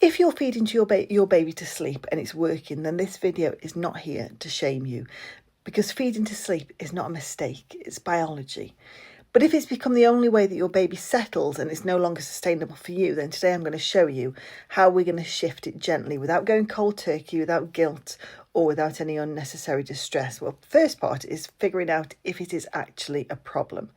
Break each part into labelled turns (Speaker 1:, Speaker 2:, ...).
Speaker 1: If you're feeding to your baby to sleep and it's working, then this video is not here to shame you, because feeding to sleep is not a mistake, it's biology. But if it's become the only way that your baby settles and it's no longer sustainable for you, then today I'm going to show you how we're going to shift it gently without going cold turkey, without guilt, or without any unnecessary distress. Well, the first part is figuring out if it is actually a problem.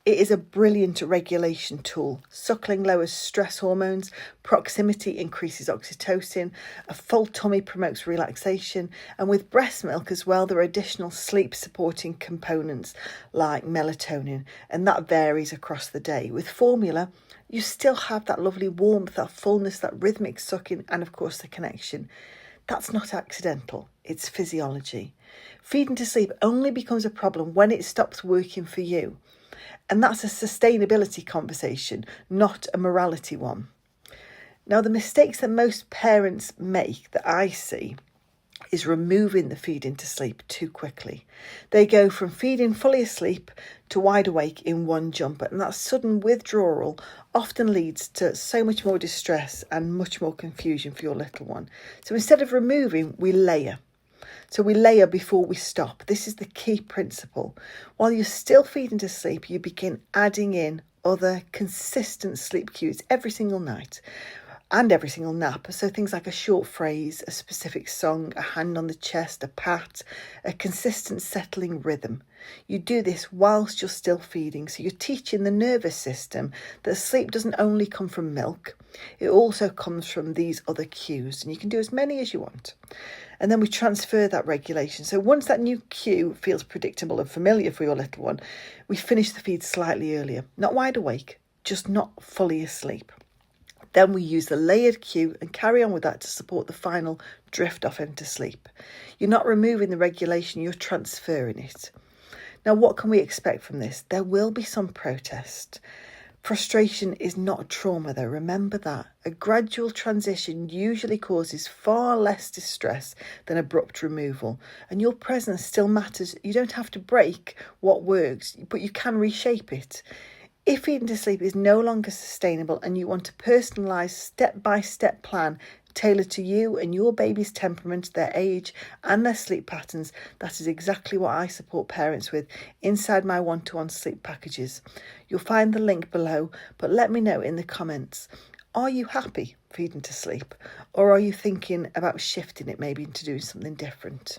Speaker 1: It is a brilliant regulation tool. Suckling lowers stress hormones, proximity increases oxytocin, a full tummy promotes relaxation, and with breast milk as well, there are additional sleep supporting components like melatonin, and that varies across the day. With formula, you still have that lovely warmth, that fullness, that rhythmic sucking, and of course the connection. That's not accidental, it's physiology. Feeding to sleep only becomes a problem when it stops working for you. And that's a sustainability conversation, not a morality one. Now, the mistakes that most parents make that I see is removing the feeding to sleep too quickly. They go from feeding fully asleep to wide awake in one jump, and that sudden withdrawal often leads to so much more distress and much more confusion for your little one. So instead of removing, we layer. So we layer before we stop. This is the key principle. While you're still feeding to sleep, you begin adding in other consistent sleep cues every single night and every single nap. So things like a short phrase, a specific song, a hand on the chest, a pat, a consistent settling rhythm. You do this whilst you're still feeding. So you're teaching the nervous system that sleep doesn't only come from milk, it also comes from these other cues. And you can do as many as you want. And then we transfer that regulation. So once that new cue feels predictable and familiar for your little one, we finish the feed slightly earlier. Not wide awake, just not fully asleep. Then we use the layered cue and carry on with that to support the final drift off into sleep. You're not removing the regulation, you're transferring it. Now, what can we expect from this? There will be some protest. Frustration is not trauma though, remember that. A gradual transition usually causes far less distress than abrupt removal, and your presence still matters. You don't have to break what works, but you can reshape it. If feeding to sleep is no longer sustainable and you want a personalised step-by-step plan tailored to you and your baby's temperament, their age and their sleep patterns, that is exactly what I support parents with inside my one-to-one sleep packages. You'll find the link below, but let me know in the comments. Are you happy feeding to sleep, or are you thinking about shifting it maybe into doing something different?